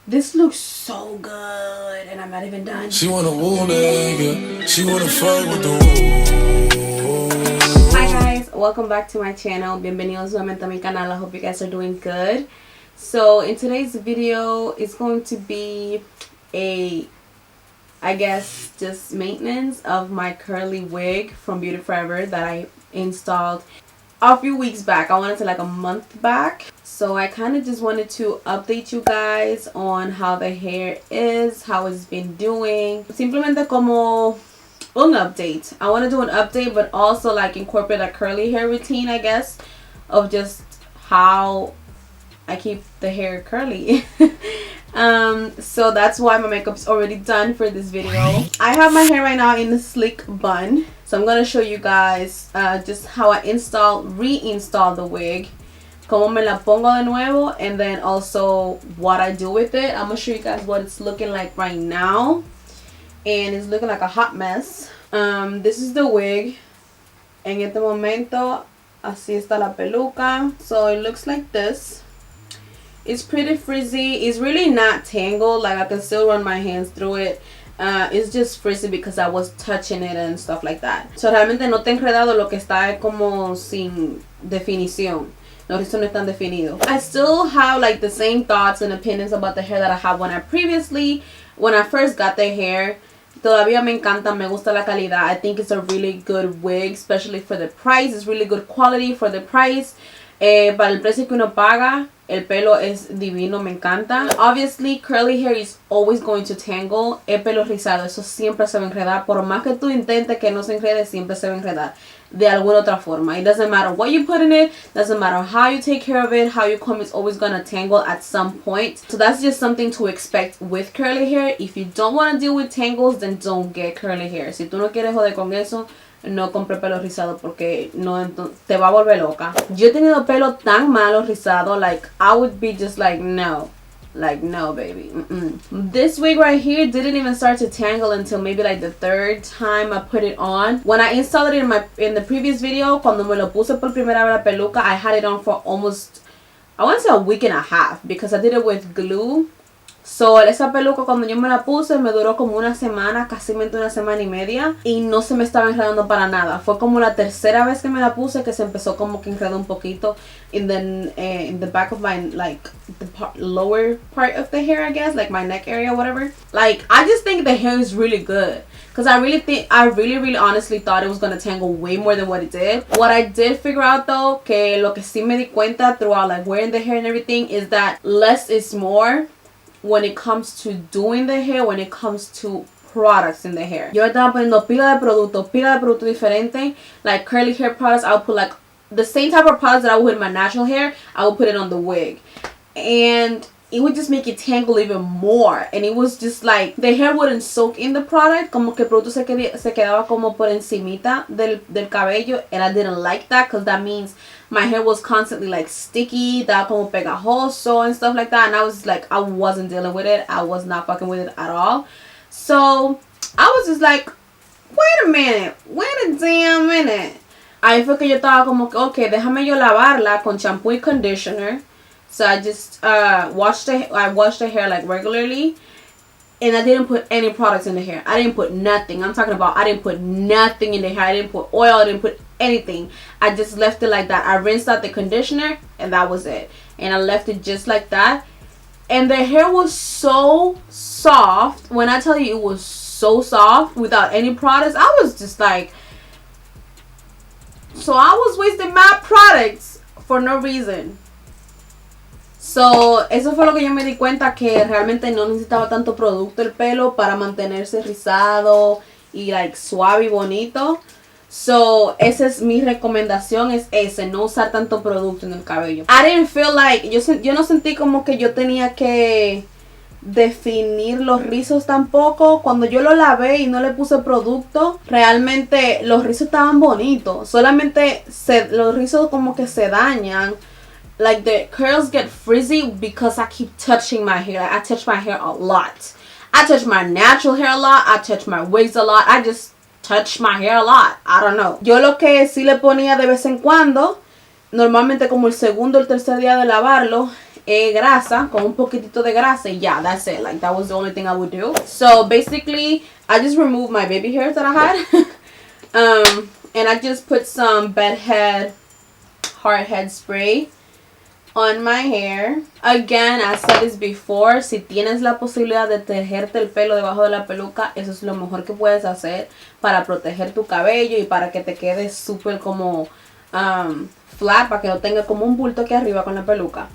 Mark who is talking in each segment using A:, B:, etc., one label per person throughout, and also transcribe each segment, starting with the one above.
A: This looks so good, and I'm not even done.
B: She wanna woo nigga. She wanna fight with the woo.
A: Hi guys, welcome back to my channel. Bienvenidos nuevamente a mi canal. I hope you guys are doing good. So in today's video, it's going to be I guess just maintenance of my curly wig from Beauty Forever that I installed a few weeks back. I want to say like a month back. So I kind of just wanted to update you guys on how the hair is, how it's been doing. Simplemente como un update. I want to do an update, but also like incorporate a curly hair routine, I guess, of just how I keep the hair curly. So that's why my makeup is already done for this video. I have my hair right now in a slick bun, so I'm gonna show you guys just how I reinstall the wig, como me la pongo de nuevo, and then also what I do with it. I'm gonna show you guys what it's looking like right now, and it's looking like a hot mess. This is the wig. En este momento así está la peluca, so it looks like this. It's pretty frizzy. It's really not tangled, like I can still run my hands through it. It's just frizzy because I was touching it and stuff like that. So realmente no está enredado, lo que está como sin definición. Los rizos no están definidos. I still have like the same thoughts and opinions about the hair that I had when I first got the hair. Todavía me encanta, me gusta la calidad. I think it's a really good wig, especially for the price. It's really good quality for the price. Para el precio que uno paga, el pelo es divino, me encanta. Obviously, curly hair is always going to tangle. El pelo rizado, eso siempre se va a enredar. Por más que tú intentes que no se enrede, siempre se va a enredar de alguna otra forma. It doesn't matter what you put in it, doesn't matter how you take care of it, how you comb, it's always gonna tangle at some point. So that's just something to expect with curly hair. If you don't want to deal with tangles, then don't get curly hair. Si tú no quieres joder con eso, no compre pelo rizado porque no te va a volver loca. Yo he tenido pelo tan malo rizado, like I would be just like no, baby. This wig right here didn't even start to tangle until maybe like the third time I put it on. When I installed it in the previous video, cuando me lo puse por primera vez la peluca, I had it on for almost, I want to say a week and a half, because I did it with glue. So, esa peluca cuando yo me la puse me duró como una semana, casi una semana y media, y no se me estaba enredando para nada. Fue como la tercera vez que me la puse que se empezó como que enredó un poquito in the back of my, like, lower part of the hair, I guess, like my neck area, whatever. Like, I just think the hair is really good. Because I really honestly thought it was going to tangle way more than what it did. What I did figure out though, que lo que sí me di cuenta throughout like wearing the hair and everything, is that less is more when it comes to doing the hair, when it comes to products in the hair. Yo estaba poniendo pila de producto diferente. Like curly hair products, I would put like the same type of products that I would put in my natural hair, I would put it on the wig. And it would just make it tangle even more. And it was just like, the hair wouldn't soak in the product. Como que el producto se quedaba como por encimita del cabello. And I didn't like that, because that means my hair was constantly like sticky, that como pegajoso and stuff like that. And I was like, I wasn't dealing with it. I was not fucking with it at all. So I was just like, wait a damn minute. Ahí fue que yo estaba como que, okay, déjame yo lavarla con shampoo y conditioner. So I just washed the hair like regularly, and I didn't put any products in the hair. I didn't put nothing. I'm talking about I didn't put nothing in the hair. I didn't put oil. I didn't put anything. I just left it like that. I rinsed out the conditioner, and that was it. And I left it just like that. And the hair was so soft. When I tell you it was so soft without any products, I was just like, so I was wasting my products for no reason. So, eso fue lo que yo me di cuenta, que realmente no necesitaba tanto producto el pelo para mantenerse rizado y like suave y bonito. So, esa es mi recomendación, es ese, no usar tanto producto en el cabello. I didn't feel like, yo no sentí como que yo tenía que definir los rizos tampoco. Cuando yo lo lavé y no le puse producto, realmente los rizos estaban bonitos. Solamente los rizos como que se dañan. Like the curls get frizzy because I keep touching my hair. Like, I touch my hair a lot. I touch my natural hair a lot. I touch my wigs a lot. I just touch my hair a lot. I don't know. Yo lo que sí le ponía de vez en cuando, normalmente como el segundo o el tercer día de lavarlo, grasa, con un poquitito de grasa, y yeah, that's it. Like, that was the only thing I would do. So basically, I just removed my baby hairs that I had. And I just put some bedhead hard head spray on my hair. Again, I said this before, si tienes la posibilidad de tejerte el pelo debajo de la peluca, eso es lo mejor que puedes hacer para proteger tu cabello y para que te quede súper como flat, para que no tenga como un bulto aquí arriba con la peluca.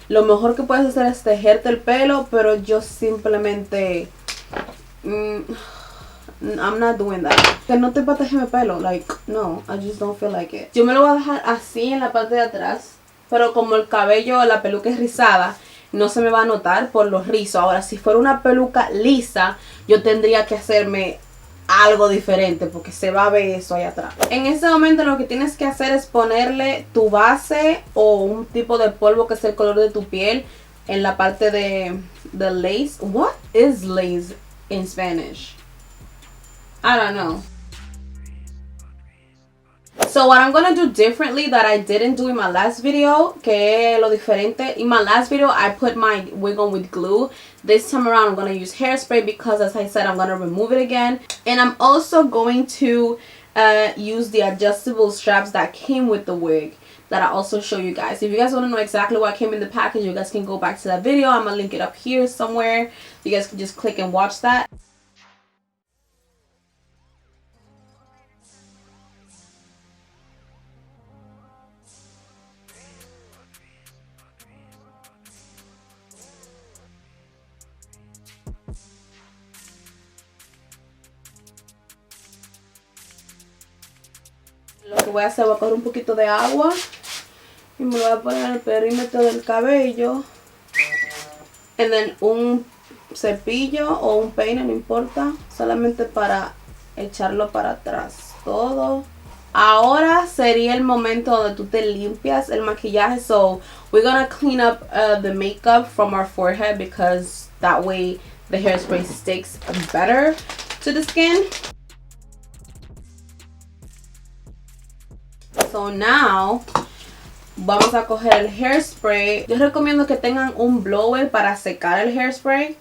A: Lo mejor que puedes hacer es tejerte el pelo, pero yo simplemente I'm not doing that. Que no te para tejerme el pelo, like, no, I just don't feel like it. Yo me lo voy a dejar así en la parte de atrás, pero como el cabello, la peluca es rizada, no se me va a notar por los rizos. Ahora, si fuera una peluca lisa, yo tendría que hacerme algo diferente porque se va a ver eso ahí atrás. En este momento lo que tienes que hacer es ponerle tu base o un tipo de polvo que es el color de tu piel en la parte de lace. What is lace in Spanish? I don't know. So what I'm gonna do differently that I didn't do in my last video, que lo diferente, in my last video I put my wig on with glue. This time around I'm gonna use hairspray because, as I said, I'm gonna remove it again. And I'm also going to use the adjustable straps that came with the wig that I also show you guys. If you guys want to know exactly what came in the package, you guys can go back to that video. I'm gonna link it up here somewhere. You guys can just click and watch that. Lo que voy a hacer, voy a coger un poquito de agua y me lo voy a poner en el perímetro del cabello. Y then un cepillo o un peine, no importa, solamente para echarlo para atrás todo. Ahora sería el momento donde tú te limpias el maquillaje. So we're gonna clean up the makeup from our forehead because that way the hairspray sticks better to the skin. So now vamos a coger el hairspray. Yo recomiendo que tengan un blower para secar el hairspray,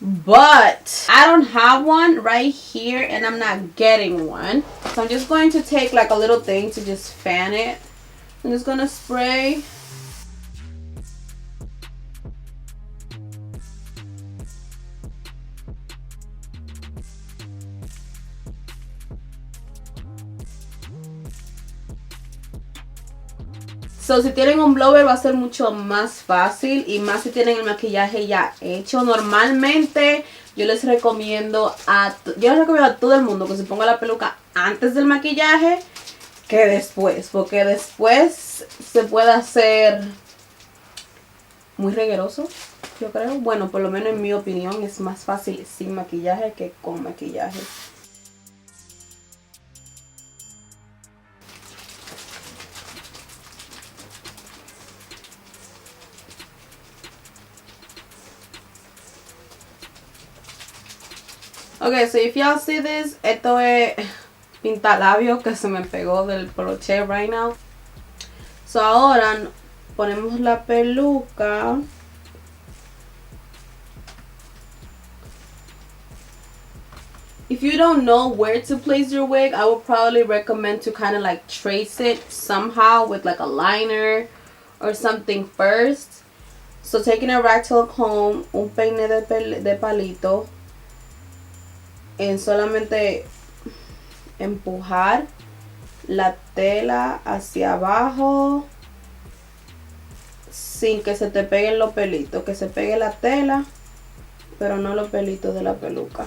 A: but I don't have one right here and I'm not getting one. So I'm just going to take like a little thing to just fan it. I'm just gonna spray. So, si tienen un blower va a ser mucho más fácil, y más si tienen el maquillaje ya hecho. Normalmente yo les recomiendo a todo el mundo que se ponga la peluca antes del maquillaje que después, porque después se puede hacer muy regueroso, yo creo. Bueno, por lo menos en mi opinión es más fácil sin maquillaje que con maquillaje. Okay, so if y'all see this, esto es pintalabio que se me pegó del crochet right now. So ahora ponemos la peluca. If you don't know where to place your wig, I would probably recommend to kind of like trace it somehow with like a liner or something first. So taking a ragtail comb, un peine de palito, en solamente empujar la tela hacia abajo sin que se te peguen los pelitos, que se pegue la tela pero no los pelitos de la peluca.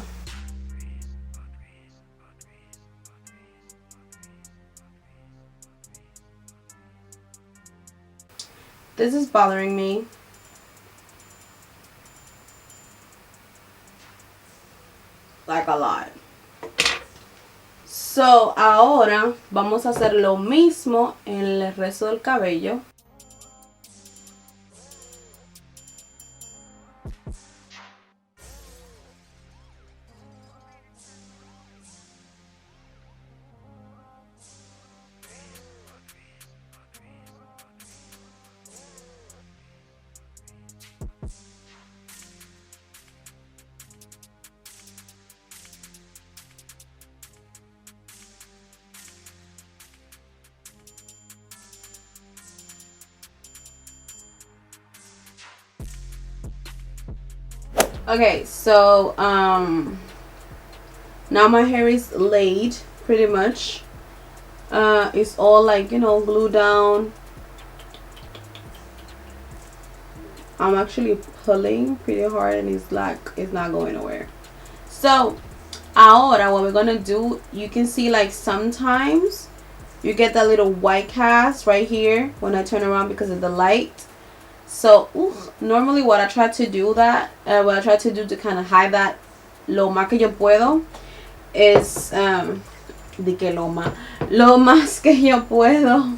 A: This is bothering me. Like a lot. So ahora vamos a hacer lo mismo en el resto del cabello. Okay, so now my hair is laid pretty much. It's all like, you know, glued down. I'm actually pulling pretty hard and it's like it's not going nowhere. So ahora what we're gonna do, you can see like sometimes you get that little white cast right here when I turn around because of the light. So normally what I try to do to kind of hide that lo más que yo puedo is de que lo más que yo puedo,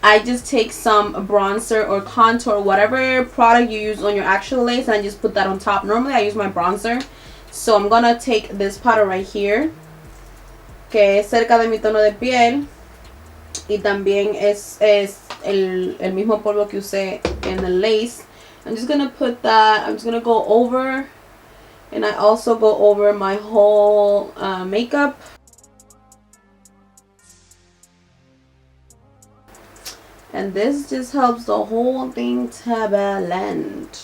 A: I just take some bronzer or contour, whatever product you use on your actual lace, and I just put that on top. Normally I use my bronzer, so I'm gonna take this powder right here que es cerca de mi tono de piel y también es el mismo polvo que usé en the lace. I'm just gonna put that, I'm just gonna go over, and I also go over my whole makeup. And this just helps the whole thing to blend.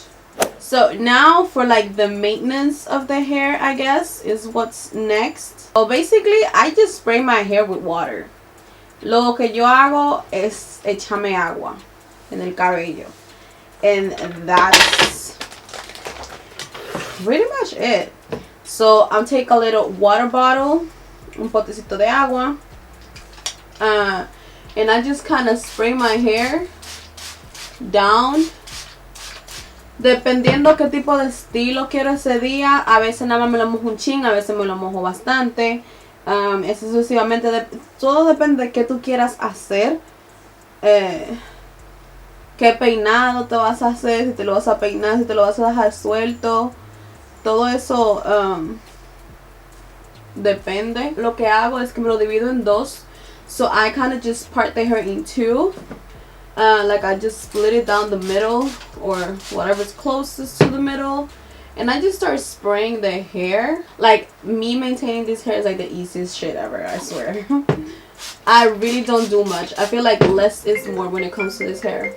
A: So now for like the maintenance of the hair, I guess, is what's next. So basically, I just spray my hair with water. Lo que yo hago es echarme agua en el cabello. And that's pretty much it. So I'll take a little water bottle, un potecito de agua. And I just kind of spray my hair down. Dependiendo qué tipo de estilo quiero ese día. A veces nada más me lo mojo un chin, a veces me lo mojo bastante. Eso sucesivamente. Todo depende de qué tú quieras hacer. Qué peinado te vas a hacer, si te lo vas a peinar, si te lo vas a dejar suelto. Todo eso depende. Lo que hago es que me lo divido en dos. So I kind of just part the hair in two. Like I just split it down the middle or whatever's closest to the middle. And I just start spraying the hair. Like me maintaining this hair is like the easiest shit ever, I swear. I really don't do much. I feel like less is more when it comes to this hair.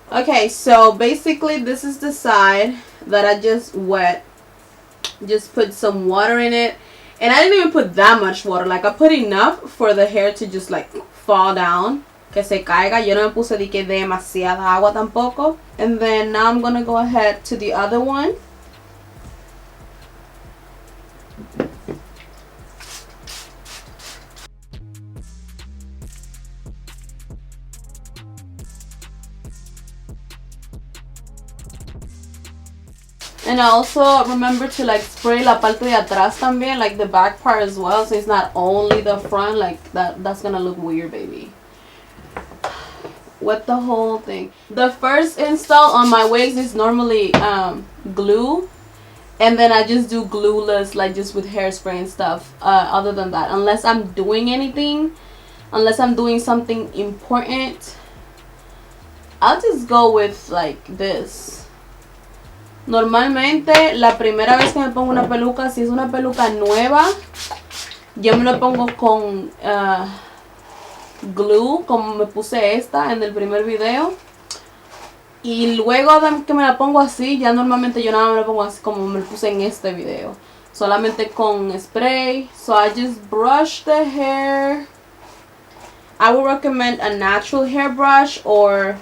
A: Okay, so basically this is the side that I just wet. Just put some water in it. And I didn't even put that much water. Like I put enough for the hair to just like fall down. Que se caiga. Yo no me puse de que demasiada agua tampoco. And then now I'm gonna go ahead to the other one. And I also remember to like spray la parte de atrás también, like the back part as well, so it's not only the front. Like that's gonna look weird, baby. With the whole thing. The first install on my wigs is normally glue, and then I just do glueless, like just with hairspray and stuff. Other than that, unless I'm doing anything, unless I'm doing something important, I'll just go with like this. Normalmente, la primera vez que me pongo una peluca, si es una peluca nueva, yo me lo pongo con glue, como me puse esta en el primer video. Y luego de que me la pongo así, ya normalmente yo nada me la pongo así como me lo puse en este video. Solamente con spray. So I just brush the hair. I would recommend a natural hairbrush or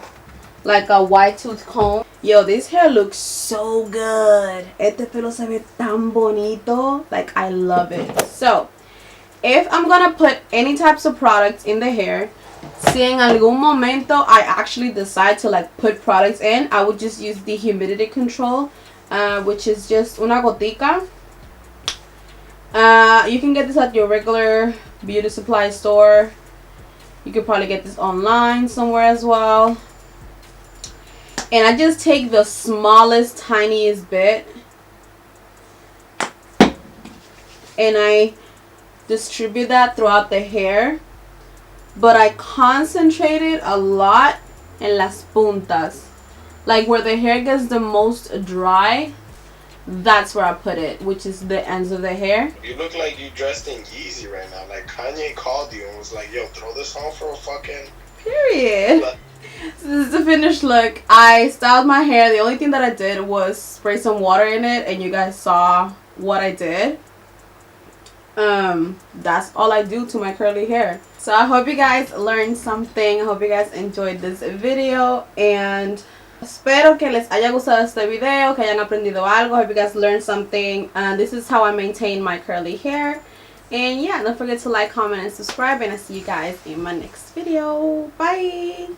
A: like a wide tooth comb. Yo, this hair looks so good. Este pelo se ve tan bonito. Like, I love it. So, if I'm gonna put any types of products in the hair, si en algún momento I actually decide to like put products in, I would just use the humidity control, which is just una gotica. You can get this at your regular beauty supply store. You could probably get this online somewhere as well. And I just take the smallest, tiniest bit and I distribute that throughout the hair. But I concentrate it a lot in las puntas. Like where the hair gets the most dry, that's where I put it, which is the ends of the hair.
C: You look like you dressed in Yeezy right now. Like Kanye called you and was like, yo, throw this on for a fucking...
A: Period. So this is the finished look. I styled my hair. The only thing that I did was spray some water in it, and you guys saw what I did. That's all I do to my curly hair. So I hope you guys learned something. I hope you guys enjoyed this video, and espero que les haya gustado este video, que hayan aprendido algo. I hope you guys learned something. This is how I maintain my curly hair. And yeah, don't forget to like, comment, and subscribe, and I'll see you guys in my next video. Bye!